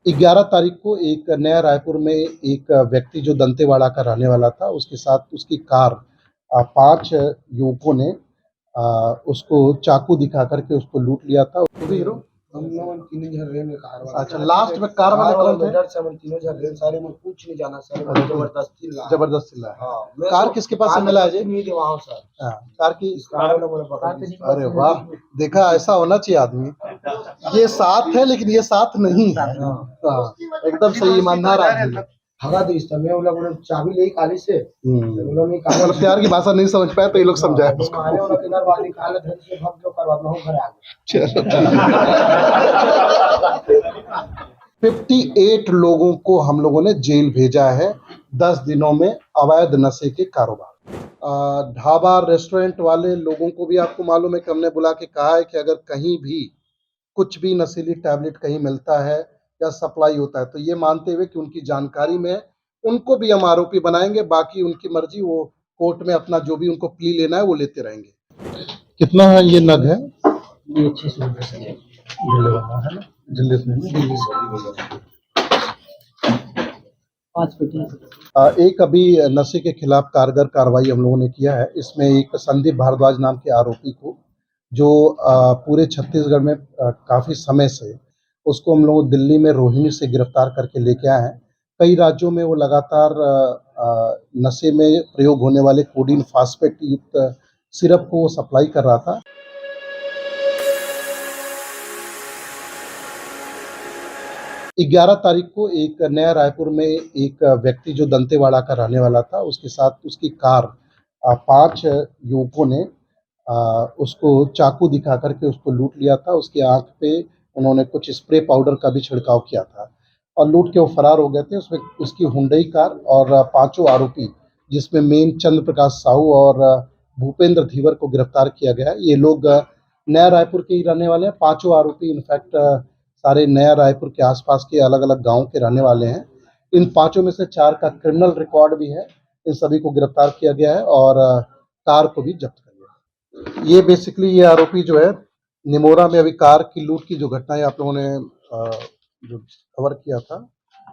11 तारीख को एक नया रायपुर में एक व्यक्ति जो दंतेवाड़ा का रहने वाला था, उसके साथ उसकी कार 5 युवकों ने उसको चाकू दिखा करके उसको लूट लिया था। हीरो हम लोग तीनों जन रेल में कार वाला अच्छा, लास्ट में कार वाले कौन थे? डर से हम तीनों जन रेल सारे में कुछ नहीं जाना सर, जबरदस्ती लाया। हाँ, कार किसके पास से मिला है जी? नहीं थे वहाँ सर। हाँ, कार की कार वाला बोला पकड़ लीजिए। अरे वाह, देखा ऐसा होना चाहिए आदमी। ये साथ है लेकिन ये साथ नहीं है। हाँ, एकदम सही ईमानदार आदमी। भगा दी इस समय, वो लोग चाबी ले काली से, उन्होंने मतलब प्यार की भाषा नहीं समझ पाए तो ये लोग समझाए उसको। आने वाला किधर बाहर निकाले धन से भग जो करवा मैं घर आ गया। चलो 58 लोगों को हम लोगों ने जेल भेजा है 10 दिनों में अवैध नशे के कारोबार। ढाबा रेस्टोरेंट वाले लोगों को भी आपको मालूम है कि हमने बुला के कहा है कि अगर कहीं भी कुछ भी नशीली टैबलेट कहीं मिलता है या सप्लाई होता है तो ये मानते हुए कि उनकी जानकारी में उनको भी हम आरोपी बनाएंगे, बाकी उनकी मर्जी, वो कोर्ट में अपना जो भी उनको प्ली लेना है वो लेते रहेंगे। कितना है ये नग है? ये 600 रुपये से दिल्ली से 5 पेटी। एक अभी नशे के खिलाफ कारगर कार्रवाई हम लोगों ने किया है। इसमें एक संदीप भारद्वाज नाम के आरोपी को, जो पूरे छत्तीसगढ़ में काफ़ी समय से, उसको हम लोग दिल्ली में रोहिणी से गिरफ्तार करके लेके आए हैं। कई राज्यों में वो लगातार नशे में प्रयोग होने वाले कोडीन फास्फेट युक्त सिरप को वो सप्लाई कर रहा था। 11 तारीख को एक नया रायपुर में एक व्यक्ति जो दंतेवाड़ा का रहने वाला था, उसके साथ उसकी कार 5 युवकों ने उसको चाकू दिखा करके उसको लूट लिया था। उसकी आंख पे उन्होंने कुछ स्प्रे पाउडर का भी छिड़काव किया था और लूट के वो फरार हो गए थे। उसमें उसकी हुंडई कार और 5 आरोपी, जिसमें मेन चंद्र प्रकाश साहू और भूपेंद्र धीवर को गिरफ्तार किया गया है। ये लोग नया रायपुर के ही रहने वाले हैं। 5 आरोपी इनफैक्ट सारे नया रायपुर के आसपास के अलग अलग गांव के रहने वाले हैं। इन 5 में से 4 का क्रिमिनल रिकॉर्ड भी है। इन सभी को गिरफ्तार किया गया है और कार को भी जब्त कर लिया। ये बेसिकली ये आरोपी जो है, निमोरा में अभी कार की लूट की जो घटना है आप लोगों ने जो कवर किया था,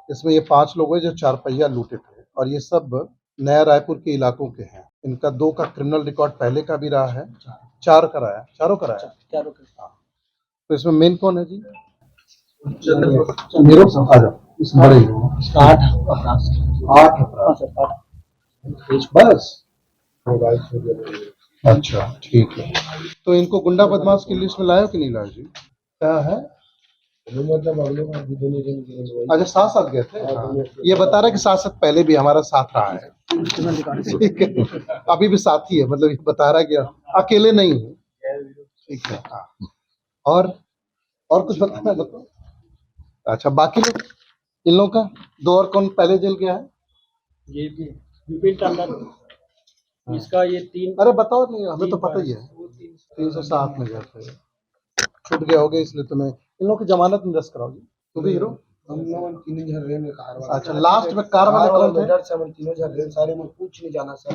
इसमें ये 5 लोग हैं जो 4 पहिया लूटे थे और ये सब नया रायपुर के इलाकों के हैं। इनका 2 का क्रिमिनल रिकॉर्ड पहले का भी रहा है, 4 कराया, चारों कराया। हाँ, तो इसमें मेन कौन है जी? आ जाओ, बड़े 8 बस। अच्छा ठीक है, तो इनको गुंडा बदमाश की लिस्ट में लाया कि नहीं लाया जी? क्या है मतलब अगले बार भी दोनों जन अच्छा साथ साथ गए थे। हाँ, ये बता रहा है कि साथ साथ पहले भी हमारा साथ रहा है। ठीक है, अभी भी साथी है, मतलब ये बता रहा है कि अकेले नहीं है। ठीक है, हाँ। और कुछ बताना है? बताओ। अच्छा, बाकी लोग, इन लोगों का 2 और कौन पहले जेल गया है? ये भी विपिन टंडन, इसका ये 3। अरे बताओ, नहीं हमें तो पता ही है। 307 में गए थे, छूट गया होगा इसलिए तुम्हें। इन लोगों की जमानत निरस्त कराओगी। तू भी हीरो? हम लोग तीनों जन रेल में कार वाला। अच्छा, लास्ट में कार वाले कौन थे? डर से हम तीनों जन रेल सारे में कुछ नहीं जाना सर,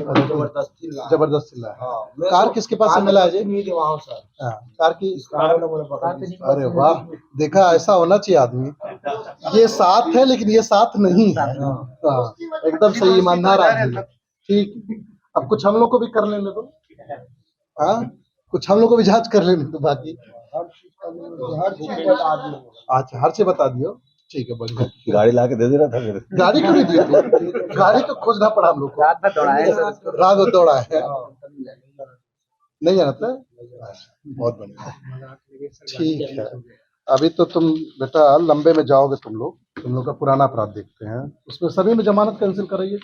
जबरदस्ती लाया। हाँ, कार किसके पास से मिला है जी? नहीं थे वहाँ सर। हाँ, कार की कार वाला बोला पकड़ लीजिए। अरे वाह, देखा ऐसा होना चाहिए आदमी। ये साथ है लेकिन ये साथ नहीं है। हाँ, एकदम सही ईमानदार आदमी। ठीक, अब कुछ हम लोग को भी कर लेने दो। हाँ, कुछ हम लोग को भी जांच कर लेने दो। बाकी हर चीज बता दियो। अच्छा, हर चीज बता दियो। ठीक है, बढ़िया। गाड़ी ला के दे देना था फिर। गाड़ी क्यों नहीं दी तू? गाड़ी तो खोजना पड़ा हम लोग को। रात में दौड़ा है। नहीं जानता? बहुत बढ़िया, ठीक है। अभी तो तुम बेटा लंबे में जाओगे, तुम लोग का पुराना अपराध देखते हैं। उसमें सभी में जमानत कैंसिल कराइए।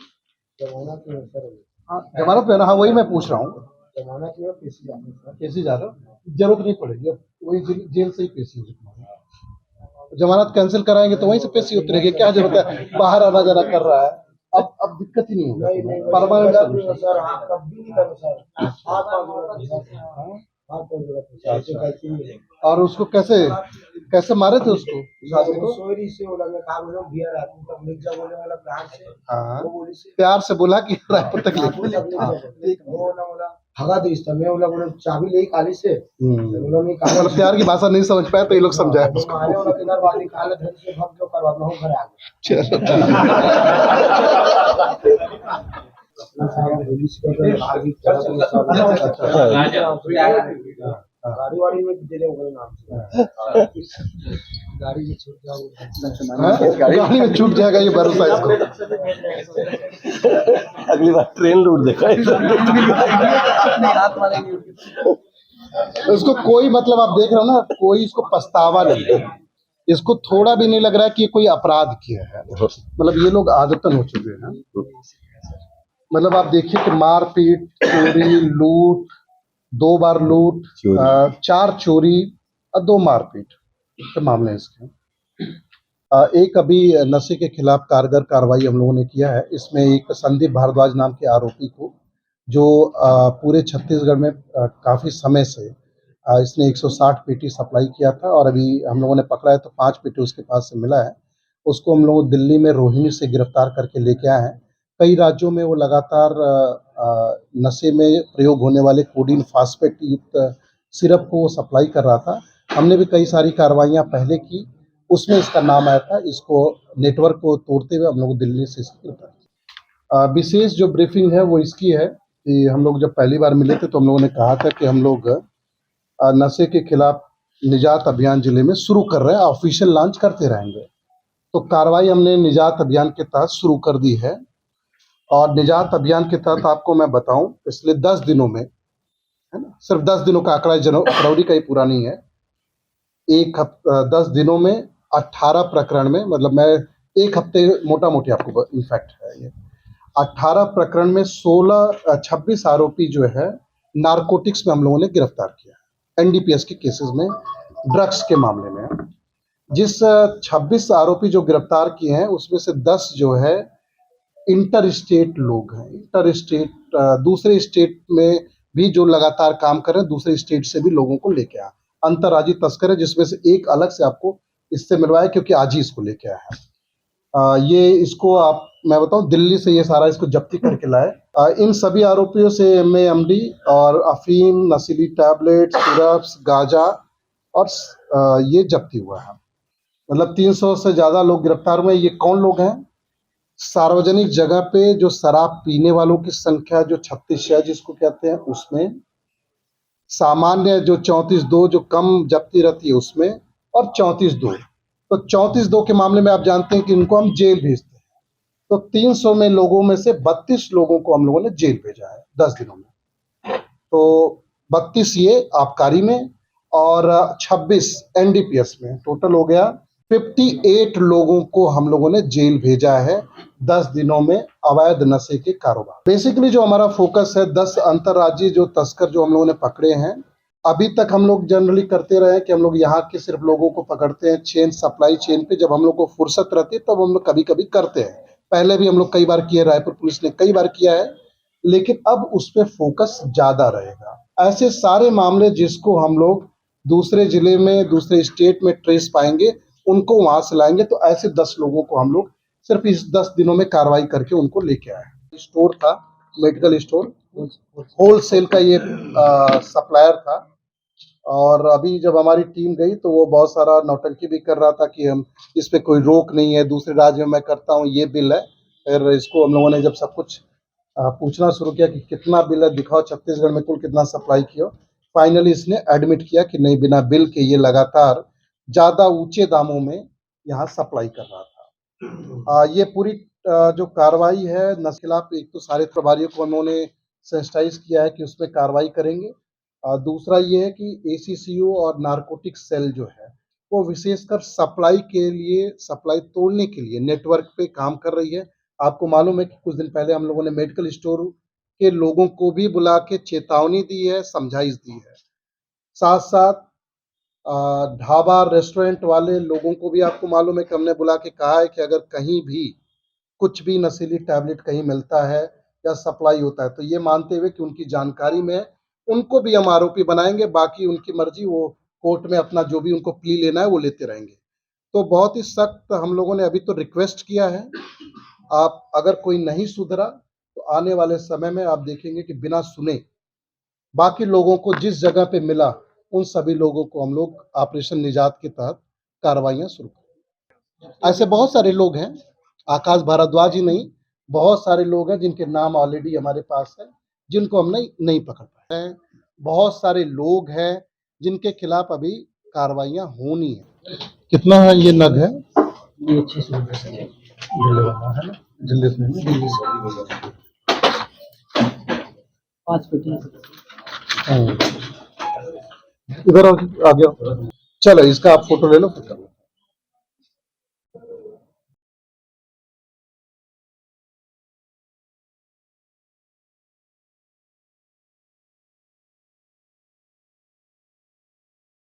हाँ, जमानत में ना। हाँ, वही मैं पूछ रहा हूँ। जमानत में कैसी जा रहा हो? जरूरत नहीं पड़ेगी, अब वही जेल से ही पेशी हो तुम्हारी। जमानत कैंसिल कराएंगे तो वहीं से पेशी उतरेगी। क्या जरूरत है बाहर आना जाना कर रहा है? अब दिक्कत ही नहीं होगा। Permanent solution. सर, कभी नहीं करो सर। और उसको कैसे मारे थे उसको? सोरी से बोला, मैं काम में भिया रहा हूं, तब मिर्जा बोले वाला प्यार से। हाँ, वो बोली से प्यार से बोला कि रायपुर तक ले। वो ना बोला भगा दी इस समय वो लोग चाबी ले काली से वो लोग निकाले मतलब प्यार की भाषा नहीं समझ पाए तो ये लोग समझाए वो उसको। मारे वो लोग इधर वाली निकाले धन से भग जो करवा मैं घर आ गया चलो ठीक अपना सारा पुलिस को तो भागी सब गाड़ी वाड़ी में दे दे उनके नाम से गाड़ी में छूट जाओ है। गाड़ी में छूट जाएगा ये भरोसा इसको। अगली बार ट्रेन लूट देखा इसको कोई मतलब आप देख रहे हो ना, कोई इसको पछतावा नहीं है, इसको थोड़ा भी नहीं लग रहा है कि ये कोई अपराध किया है। मतलब ये लोग आदतन हो चुके हैं। मतलब आप देखिए कि मारपीट, चोरी, लूट, 2 बार लूट, 4 चोरी और 2 मारपीट के मामले हैं इसके। एक अभी नशे के खिलाफ कारगर कार्रवाई हम लोगों ने किया है। इसमें एक संदीप भारद्वाज नाम के आरोपी को, जो पूरे छत्तीसगढ़ में काफ़ी समय से इसने 160 पेटी सप्लाई किया था और अभी हम लोगों ने पकड़ा है तो 5 पेटी उसके पास से मिला है। उसको हम लोग दिल्ली में रोहिणी से गिरफ्तार करके लेके आए हैं। कई राज्यों में वो लगातार नशे में प्रयोग होने वाले कोडीन फास्फेट युक्त सिरप को वो सप्लाई कर रहा था। हमने भी कई सारी कार्रवाइयाँ पहले की, उसमें इसका नाम आया था। इसको नेटवर्क को तोड़ते हुए हम लोग दिल्ली से इसको गिरफ्तार किया। विशेष जो ब्रीफिंग है वो इसकी है कि हम लोग जब पहली बार मिले थे तो हम लोगों ने कहा था कि हम लोग नशे के खिलाफ निजात अभियान जिले में शुरू कर रहे हैं, ऑफिशियल लॉन्च करते रहेंगे। तो कार्रवाई हमने निजात अभियान के तहत शुरू कर दी है और निजात अभियान के तहत आपको मैं बताऊं, पिछले 10 दिनों में, है ना, सिर्फ 10 दिनों का आंकड़ा, फरवरी का ही पूरा नहीं है, 10 दिनों में 18 प्रकरण में, मतलब मैं एक हफ्ते मोटा मोटी आपको इनफैक्ट है ये, 18 प्रकरण में 26 आरोपी जो है नारकोटिक्स में हम लोगों ने गिरफ्तार किया है। एनडीपीएस के केसेस में ड्रग्स के मामले में जिस 26 आरोपी जो गिरफ्तार किए हैं उसमें से 10 जो है इंटर स्टेट लोग हैं। इंटर स्टेट दूसरे स्टेट में भी जो लगातार काम कर रहे हैं, दूसरे स्टेट से भी लोगों को लेके आया। अंतर्राज्यीय तस्कर है, जिसमें से एक अलग से आपको इससे मिलवाया क्योंकि आज ही इसको लेके आया है। ये इसको मैं बताऊं, दिल्ली से ये सारा इसको जब्ती करके लाए। इन सभी आरोपियों से एमएमडी और अफीम, नशीली टैबलेट, सिरप्स, गांजा और ये जब्ती हुआ है। मतलब 300 से ज्यादा लोग गिरफ्तार हुए। ये कौन लोग हैं? सार्वजनिक जगह पे जो शराब पीने वालों की संख्या जो 36 है जिसको कहते हैं, उसमें सामान्य जो 34-2 जो कम जब्ती रहती है उसमें, और 34-2, तो 34-2 के मामले में आप जानते हैं कि इनको हम जेल भेजते हैं। तो 300 में लोगों में से 32 लोगों को हम लोगों ने जेल भेजा है 10 दिनों में। तो 32 ये आबकारी में और 26 एनडीपीएस में, टोटल हो गया 58 लोगों को हम लोगों ने जेल भेजा है 10 दिनों में अवैध नशे के कारोबार। बेसिकली जो हमारा फोकस है 10 अंतर्राज्यीय जो तस्कर जो हम लोगों ने पकड़े हैं। अभी तक हम लोग जनरली करते रहे कि हम लोग यहाँ के सिर्फ लोगों को पकड़ते हैं चेन, सप्लाई चेन पे। जब हम लोग को फुर्सत रहती है तब हम लोग कभी कभी करते हैं। पहले भी हम लोग कई बार किए, रायपुर पुलिस ने कई बार किया है, लेकिन अब उस पर फोकस ज्यादा रहेगा। ऐसे सारे मामले जिसको हम लोग दूसरे जिले में, दूसरे स्टेट में ट्रेस पाएंगे, उनको वहां से लाएंगे। तो ऐसे 10 लोगों को हम लोग सिर्फ इस 10 दिनों में कार्रवाई करके उनको लेके आए। स्टोर था, मेडिकल स्टोर, होलसेल का ये सप्लायर था। और अभी जब हमारी टीम गई तो वो बहुत सारा नौटंकी भी कर रहा था कि हम इस पे कोई रोक नहीं है, दूसरे राज्य में मैं करता हूँ, ये बिल है। फिर इसको हम लोगों ने जब सब कुछ पूछना शुरू किया कि कितना बिल है दिखाओ, छत्तीसगढ़ में कुल कितना सप्लाई किया, फाइनली इसने एडमिट किया कि नहीं, बिना बिल के ये लगातार ज़्यादा ऊंचे दामों में यहाँ सप्लाई कर रहा था। ये पूरी जो कार्रवाई है नशे के खिलाफ, एक तो सारे प्रभारियों को उन्होंने सेंसिटाइज किया है कि उसमें कार्रवाई करेंगे। दूसरा ये है कि एसीसीओ और नारकोटिक सेल जो है वो विशेषकर सप्लाई के लिए, सप्लाई तोड़ने के लिए नेटवर्क पे काम कर रही है। आपको मालूम है कि कुछ दिन पहले हम लोगों ने मेडिकल स्टोर के लोगों को भी बुला के चेतावनी दी है, समझाइश दी है। साथ साथ ढाबा, रेस्टोरेंट वाले लोगों को भी आपको मालूम है कि हमने बुला के कहा है कि अगर कहीं भी कुछ भी नशीली टैबलेट कहीं मिलता है या सप्लाई होता है तो ये मानते हुए कि उनकी जानकारी में है, उनको भी हम आरोपी बनाएंगे। बाकी उनकी मर्जी, वो कोर्ट में अपना जो भी उनको प्ली लेना है वो लेते रहेंगे। तो बहुत ही सख्त हम लोगों ने अभी तो रिक्वेस्ट किया है। आप अगर कोई नहीं सुधरा तो आने वाले समय में आप देखेंगे कि बिना सुने बाकी लोगों को जिस जगह पे मिला उन सभी लोगों को हम लोग ऑपरेशन निजात के तहत कार्रवाइयां शुरू करें। ऐसे बहुत सारे लोग हैं, आकाश भारद्वाज ही नहीं, बहुत सारे लोग हैं जिनके नाम ऑलरेडी हमारे पास है, जिनको हम नहीं पकड़ पाए हैं। बहुत सारे लोग हैं जिनके खिलाफ अभी कार्रवाइयां होनी है। कितना है ये नग है? ये 600 रुपये से है। दिल्ली वाला है ना, दिल्ली से है ना? 5 पेटी इधर आ गया। चलो इसका आप फोटो ले लो।